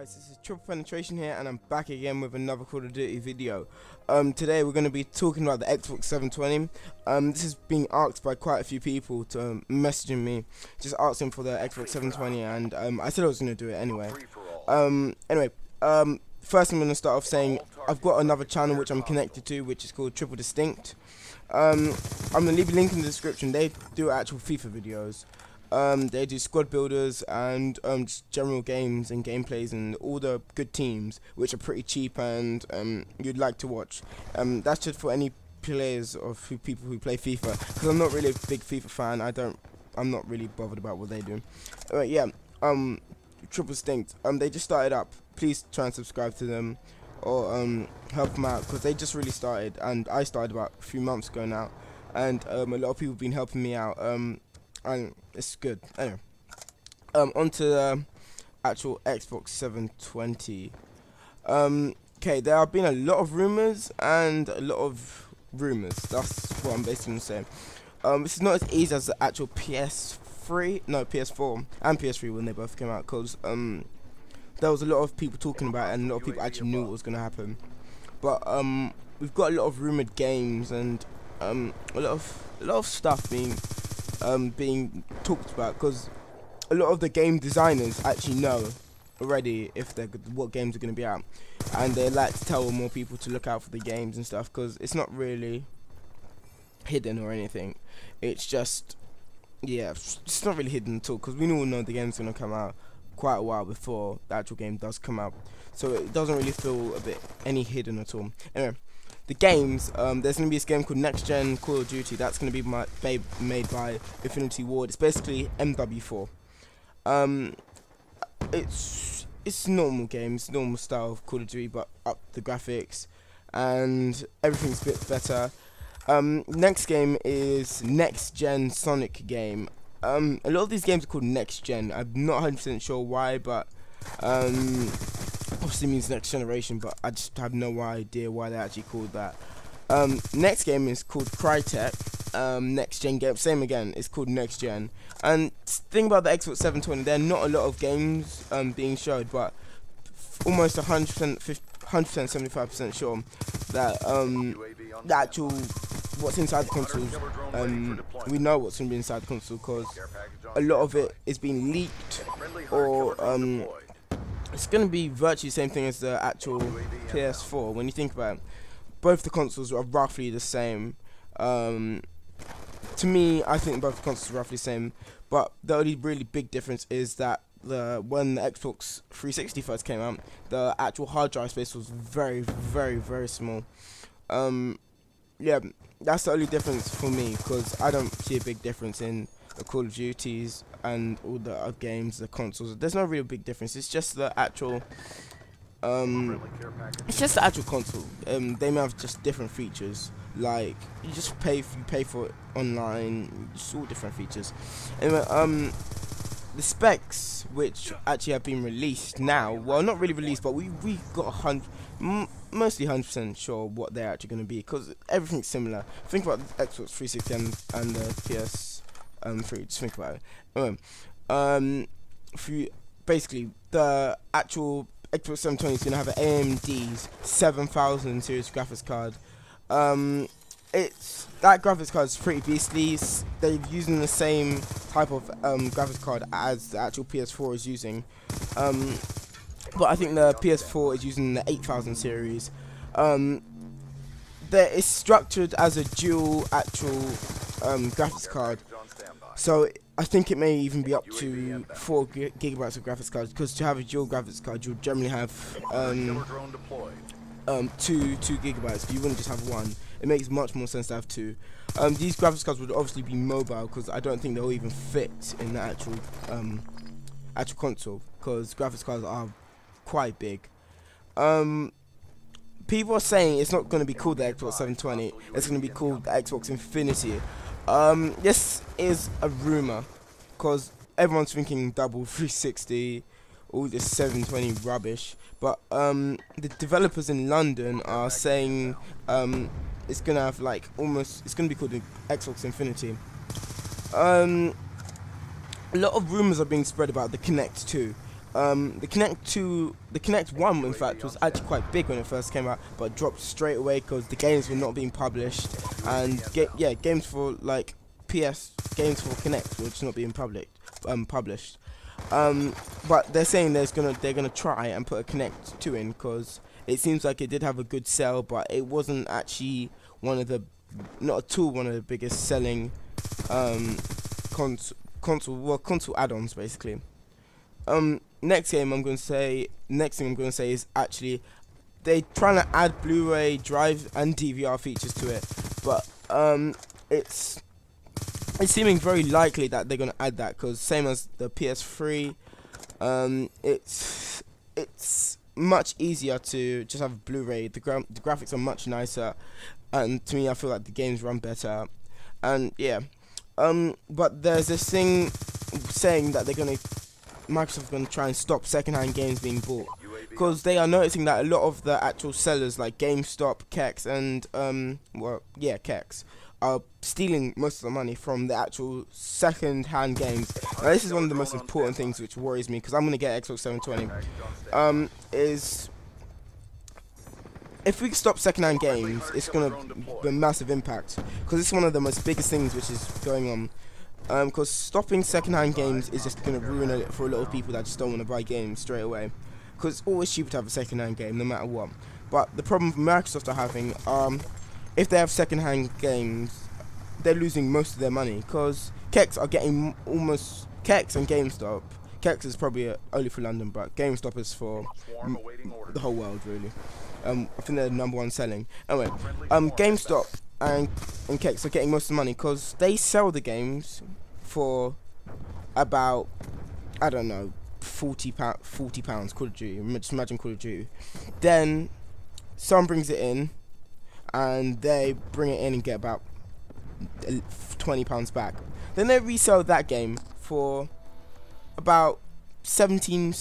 guys, this is Triple Penetration here, and I'm back again with another Call of Duty video. Today we're going to be talking about the Xbox 720. This is being asked by quite a few people to messaging me, just asking for the Xbox 720, and I said I was going to do it anyway. First I'm going to start off saying I've got another channel which I'm connected to, which is called Triple Distinct. I'm going to leave a link in the description. They do actual FIFA videos. They do squad builders and just general games and gameplays and all the good teams, which are pretty cheap and you'd like to watch. That's just for any players or people who play FIFA, because I'm not really a big FIFA fan. I'm not really bothered about what they do. Triple Distinct. They just started up. Please try and subscribe to them or help them out, because they just really started, and I started about a few months ago now, and a lot of people have been helping me out. And it's good. Anyway, onto the actual Xbox 720. Okay, there have been a lot of rumors and a lot of rumors. That's what I'm basically saying. This is not as easy as the actual PS4 and PS3 when they both came out, because there was a lot of people talking about it, and a lot of people actually knew what was going to happen. But we've got a lot of rumored games and a lot of stuff being talked about, because a lot of the game designers actually know already what games are going to be out, and they like to tell more people to look out for the games and stuff, because it's not really hidden or anything. It's just, yeah, it's not really hidden at all, because we all know the game's going to come out quite a while before the actual game does come out, so it doesn't really feel any hidden at all. Anyway, the games, there's going to be this game called Next Gen Call of Duty. That's going to be made by Infinity Ward. It's basically MW4. It's normal games, normal style of Call of Duty, but up the graphics and everything's a bit better. Next game is Next Gen Sonic game. A lot of these games are called Next Gen. I'm not 100% sure why, but obviously means next generation, but I just have no idea why they actually called that. Next game is called Crytek. Next Gen game, same again, it's called Next Gen. And thing about the Xbox 720, there are not a lot of games being showed, but almost 100%, 75% sure that the actual what's inside the console, we know what's going to be inside the console, because a lot of it is being leaked, or it's going to be virtually the same thing as the actual PS4. When you think about it, both the consoles are roughly the same. To me, I think both the consoles are roughly the same, but the only really big difference is that when the Xbox 360 first came out, the actual hard drive space was very, very, very small. Yeah, that's the only difference for me, because I don't see a big difference in the Call of Duties and all the other games, the consoles. There's no real big difference. It's just the actual console. They may have just different features, like you pay for it online, just all different features. Anyway, the specs which actually have been released now, well, not really released, but we got mostly 100% sure what they're actually going to be, because everything's similar. Think about the Xbox 360 and the PS3. Just think about it. Basically, the actual Xbox 720 is going to have an AMD's 7000 series graphics card. That graphics card is pretty beastly. They're using the same type of graphics card as the actual PS4 is using. But I think the PS4 is using the 8000 series. It's structured as a dual actual graphics card, so I think it may even be up to 4 gigabytes of graphics cards, because to have a dual graphics card you'll generally have 2 gigabytes. You wouldn't just have one. It makes much more sense to have 2. These graphics cards would obviously be mobile, because I don't think they'll even fit in the actual console, because graphics cards are quite big. People are saying it's not going to be called the Xbox 720, it's going to be called the Xbox Infinity. This is a rumor, because everyone's thinking double 360, all this 720 rubbish, but the developers in London are saying it's going to have it's going to be called the Xbox Infinity. A lot of rumors are being spread about the Kinect 2. The Kinect 1, in fact, was actually quite big when it first came out, but dropped straight away because the games were not being published, and games for like PS games for Kinect were just not being published. But they're saying they're gonna try and put a Kinect 2 in, because it seems like it did have a good sell, but it wasn't actually one of the biggest selling console add-ons, basically. Next thing I'm gonna say is actually they trying to add Blu-ray drive and DVR features to it, but it's seeming very likely that they're gonna add that, because same as the PS3, it's much easier to just have Blu-ray. The graphics are much nicer, and to me, I feel like the games run better. And yeah, but there's this thing saying that Microsoft's gonna try and stop secondhand games being bought, because they are noticing that a lot of the actual sellers like GameStop, Kex, and Kex are stealing most of the money from the actual second-hand games. Now, this is one of the most important things which worries me, because I'm gonna get Xbox 720. Is if we stop second-hand games, it's gonna be a massive impact, because it's one of the most biggest things which is going on. Because stopping second-hand games is just gonna ruin it for a lot of people that just don't want to buy games straight away, because it's always cheaper to have a second-hand game no matter what. But the problem Microsoft are having, if they have second-hand games, they're losing most of their money, because Kex are getting Kex and GameStop. Kex is probably only for London, but GameStop is for the whole world, really. I think they're the #1 selling. Anyway, GameStop and Kex are getting most of the money, because they sell the games for about, I don't know, £40. Call of Duty. Just imagine Call of Duty. Then someone brings it in, and they bring it in and get about £20 back. Then they resell that game for about 17,